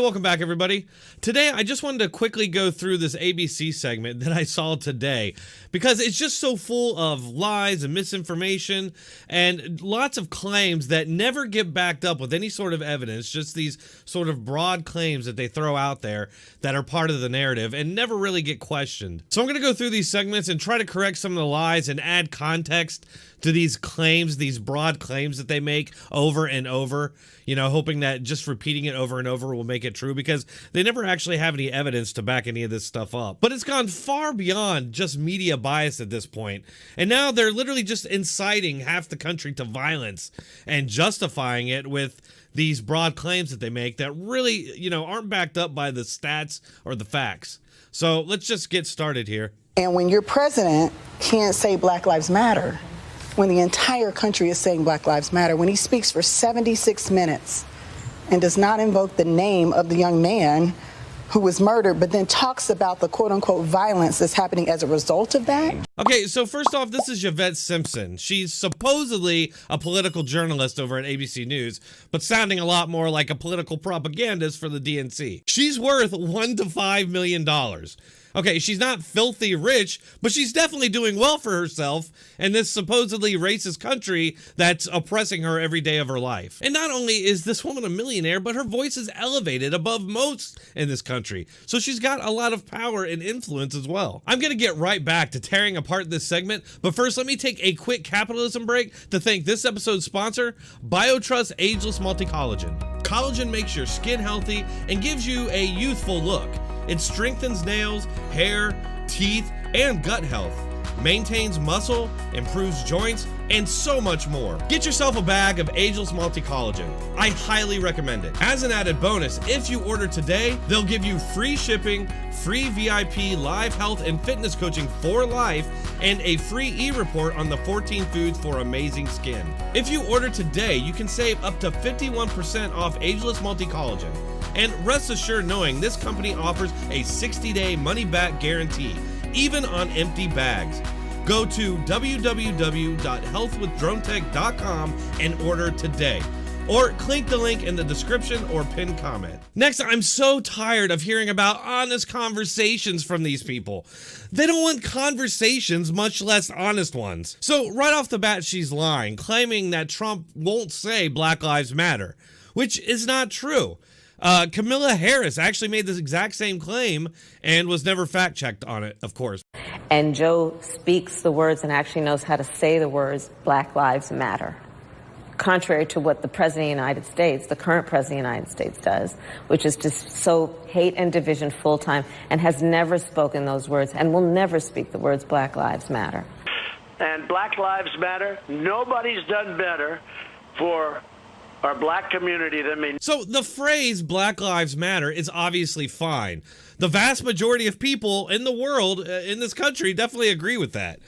welcome back, everybody. Today, I just wanted to quickly go through this ABC segment that I saw today because it's just so full of lies and misinformation and lots of claims that never get backed up with any sort of evidence, just these sort of broad claims that they throw out there that are part of the narrative and never really get questioned. So I'm going to go through these segments and try to correct some of the lies and add context to these claims, these broad claims that they make over and over, you know, hoping that just repeating it over and over will make it true because they never actually have any evidence to back any of this stuff up. But it's gone far beyond just media bias at this point. And now they're literally just inciting half the country to violence and justifying it with these broad claims that they make that really, you know, aren't backed up by the stats or the facts. So let's just get started here. And when your president can't say Black Lives Matter, when the entire country is saying Black Lives Matter, when he speaks for 76 minutes and does not invoke the name of the young man who was murdered, but then talks about the quote-unquote violence that's happening as a result of that. Okay, so first off, this is Yvette Simpson. She's supposedly a political journalist over at ABC News, but sounding a lot more like a political propagandist for the DNC. She's worth $1 to $5 million. Okay, she's not filthy rich, but she's definitely doing well for herself in this supposedly racist country that's oppressing her every day of her life. And not only is this woman a millionaire, but her voice is elevated above most in this country. So she's got a lot of power and influence as well. I'm going to get right back to tearing apart this segment, but first let me take a quick capitalism break to thank this episode's sponsor, BioTrust Ageless Multi-Collagen. Collagen makes your skin healthy and gives you a youthful look. It strengthens nails, hair, teeth, and gut health, maintains muscle, improves joints, and so much more. Get yourself a bag of Ageless Multi-Collagen. I highly recommend it. As an added bonus, if you order today, they'll give you free shipping, free VIP live health and fitness coaching for life, and a free e-report on the 14 foods for amazing skin. If you order today, you can save up to 51% off Ageless Multi-Collagen. And rest assured knowing this company offers a 60-day money-back guarantee, even on empty bags. Go to www.healthwithdronetech.com and order today. Or click the link in the description or pinned comment. Next, I'm so tired of hearing about honest conversations from these people. They don't want conversations, much less honest ones. So right off the bat, she's lying, claiming that Trump won't say Black Lives Matter, which is not true. Kamala Harris actually made this exact same claim and was never fact-checked on it, of course. And Joe speaks the words and actually knows how to say the words Black Lives Matter, contrary to what the President of the United States, the current President of the United States does, which is to sow hate and division full-time and has never spoken those words and will never speak the words Black Lives Matter. And Black Lives Matter, nobody's done better for our black community than me. So the phrase Black Lives Matter is obviously fine. The vast majority of people in the world, in this country, definitely agree with that.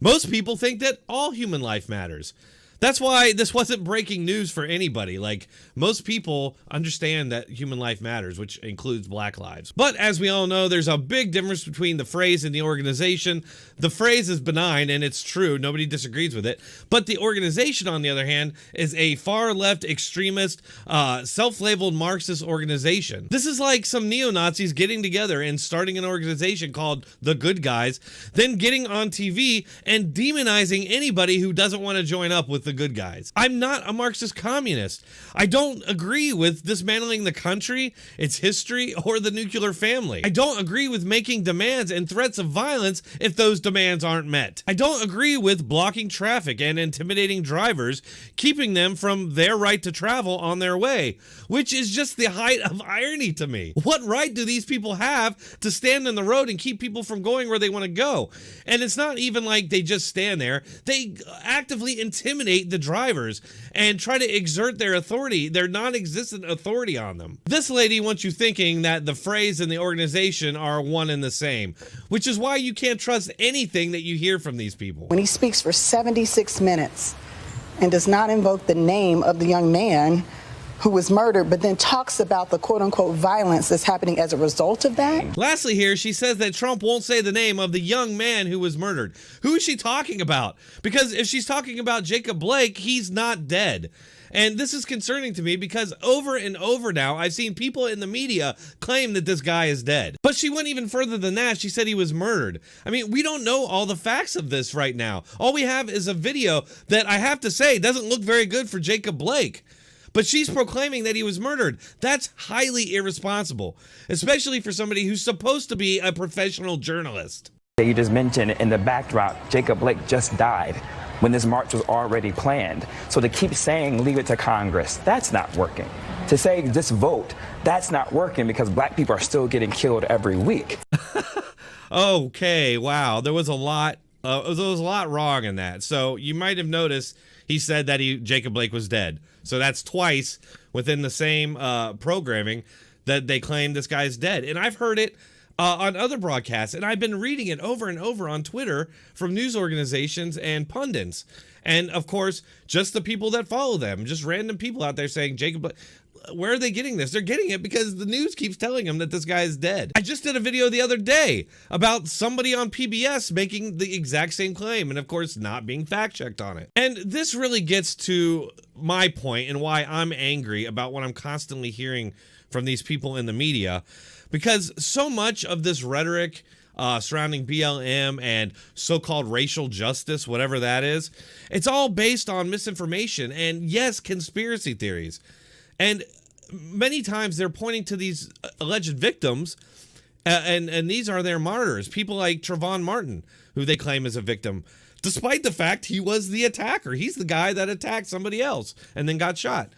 Most people think that all human life matters. That's why this wasn't breaking news for anybody. Like, most people understand that human life matters, which includes Black lives. But as we all know, there's a big difference between the phrase and the organization. The phrase is benign and it's true. Nobody disagrees with it. But the organization, on the other hand, is a far left extremist, self-labeled Marxist organization. This is like some neo-Nazis getting together and starting an organization called The Good Guys, then getting on TV and demonizing anybody who doesn't want to join up with the good guys. I'm not a Marxist communist. I don't agree with dismantling the country, its history, or the nuclear family. I don't agree with making demands and threats of violence if those demands aren't met. I don't agree with blocking traffic and intimidating drivers, keeping them from their right to travel on their way, which is just the height of irony to me. What right do these people have to stand in the road and keep people from going where they want to go? And it's not even like they just stand there. They actively intimidate the drivers and try to exert their authority, their non-existent authority on them. This lady wants you thinking that the phrase and the organization are one and the same, which is why you can't trust anything that you hear from these people. When he speaks for 76 minutes and does not invoke the name of the young man who was murdered, but then talks about the quote-unquote violence that's happening as a result of that. Lastly here, she says that Trump won't say the name of the young man who was murdered. Who is she talking about? Because if she's talking about Jacob Blake, he's not dead. And this is concerning to me because over and over now, I've seen people in the media claim that this guy is dead. But she went even further than that. She said he was murdered. I mean, we don't know all the facts of this right now. All we have is a video that I have to say doesn't look very good for Jacob Blake. But she's proclaiming that he was murdered. That's highly irresponsible, especially for somebody who's supposed to be a professional journalist. You just mentioned in the backdrop, Jacob Blake just died when this march was already planned. So to keep saying leave it to Congress, that's not working. To say just vote, that's not working because black people are still getting killed every week. Okay, wow. There was a lot wrong in that. So you might have noticed he said that Jacob Blake was dead. So that's twice within the same programming that they claim this guy's dead. And I've heard it on other broadcasts, and I've been reading it over and over on Twitter from news organizations and pundits. And, of course, just the people that follow them, just random people out there saying, Jacob Blake. Where are they getting this? They're getting it because the news keeps telling them that this guy is dead. I just did a video the other day about somebody on PBS making the exact same claim and, of course, not being fact-checked on it. And this really gets to my point and why I'm angry about what I'm constantly hearing from these people in the media, because so much of this rhetoric surrounding BLM and so-called racial justice, whatever that is, it's all based on misinformation and, yes, conspiracy theories. And many times they're pointing to these alleged victims, and these are their martyrs, people like Trayvon Martin, who they claim is a victim, despite the fact he was the attacker. He's the guy that attacked somebody else and then got shot.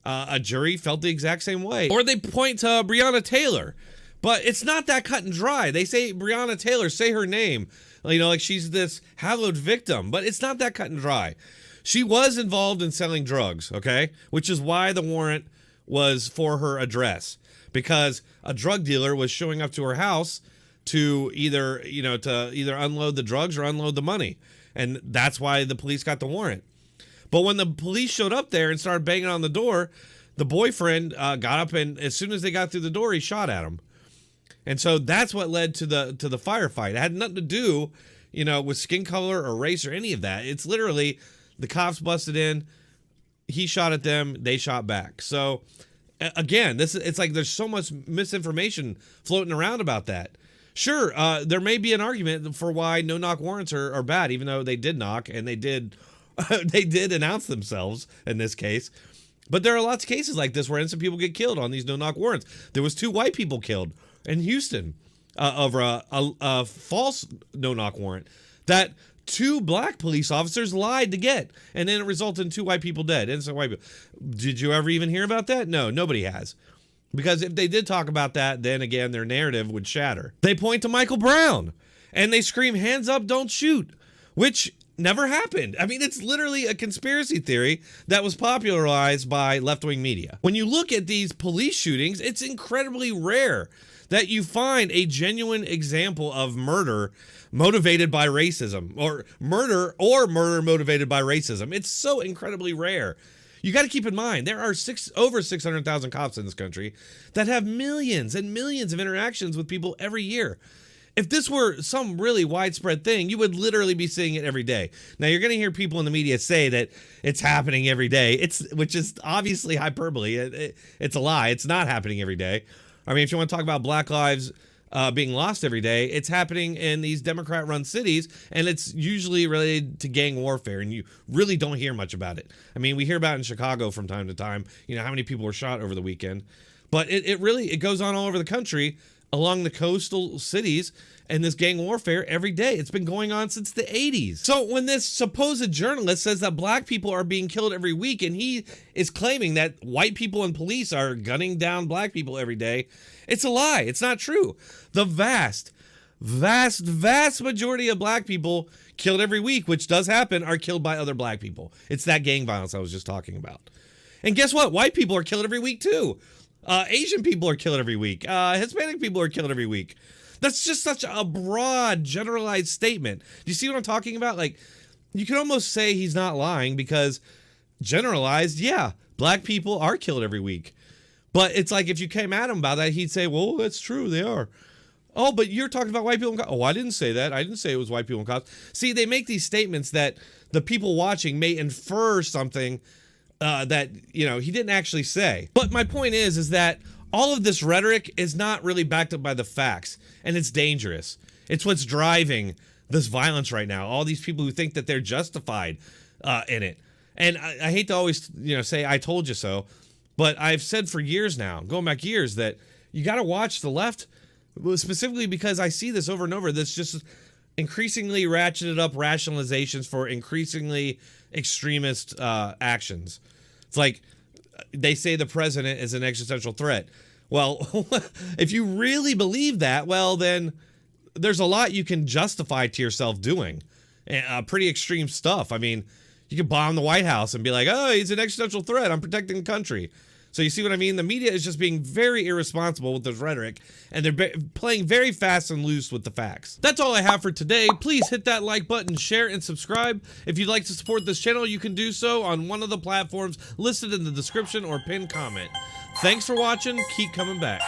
A jury felt the exact same way. Or they point to Breonna Taylor, but it's not that cut and dry. They say Breonna Taylor, say her name, like she's this hallowed victim, but it's not that cut and dry. She was involved in selling drugs, okay? Which is why the warrant was for her address, because a drug dealer was showing up to her house to either unload the drugs or unload the money. And that's why the police got the warrant. But when the police showed up there and started banging on the door, the boyfriend got up, and as soon as they got through the door, he shot at him. And so that's what led to the firefight. It had nothing to do, with skin color or race or any of that. It's literally the cops busted in, he shot at them, they shot back. So again, it's like there's so much misinformation floating around about that. Sure, there may be an argument for why no-knock warrants are bad, even though they did knock and they did they did announce themselves in this case. But there are lots of cases like this where innocent people get killed on these no-knock warrants. There was 2 white people killed in Houston over a false no-knock warrant that 2 black police officers lied to get, and then it resulted in 2 white people dead, innocent white people. Did you ever even hear about that? No, nobody has. Because if they did talk about that, then again, their narrative would shatter. They point to Michael Brown, and they scream, hands up, don't shoot, which never happened. I mean, it's literally a conspiracy theory that was popularized by left-wing media. When you look at these police shootings, it's incredibly rare that you find a genuine example of murder motivated by racism, or murder motivated by racism. It's so incredibly rare. You got to keep in mind, there are over 600,000 cops in this country that have millions and millions of interactions with people every year. If this were some really widespread thing, you would literally be seeing it every day. Now, you're going to hear people in the media say that it's happening every day, which is obviously hyperbole. It's a lie. It's not happening every day. I mean, if you want to talk about black lives being lost every day, it's happening in these Democrat-run cities, and it's usually related to gang warfare, and you really don't hear much about it. I mean, we hear about it in Chicago from time to time, how many people were shot over the weekend, but it goes on all over the country along the coastal cities, and this gang warfare every day. It's been going on since the 80s. So when this supposed journalist says that black people are being killed every week, and he is claiming that white people and police are gunning down black people every day, it's a lie. It's not true. The vast majority of black people killed every week, which does happen, are killed by other black people. It's that gang violence I was just talking about. And guess what? White people are killed every week too. Asian people are killed every week. Hispanic people are killed every week. That's just such a broad, generalized statement. Do you see what I'm talking about? Like, you can almost say he's not lying because generalized, yeah, Black people are killed every week. But it's like if you came at him about that, he'd say, well, that's true, they are. Oh, but you're talking about white people and cops. Oh, I didn't say that. I didn't say it was white people and cops. See, they make these statements that the people watching may infer something that, you know, he didn't actually say. But my point is that all of this rhetoric is not really backed up by the facts, and it's dangerous. It's what's driving this violence right now. All these people who think that they're justified in it. And I hate to always, you know, say I told you so, but I've said for years now, going back years, that you got to watch the left, specifically because I see this over and over. That's just increasingly ratcheted up rationalizations for increasingly extremist actions. It's like they say the president is an existential threat. Well, if you really believe that, well, then there's a lot you can justify to yourself doing. Pretty extreme stuff. I mean, you could bomb the White House and be like, oh, he's an existential threat. I'm protecting the country. So you see what I mean? The media is just being very irresponsible with this rhetoric, and they're playing very fast and loose with the facts. That's all I have for today. Please hit that like button, share, and subscribe. If you'd like to support this channel, you can do so on one of the platforms listed in the description or pinned comment. Thanks for watching. Keep coming back.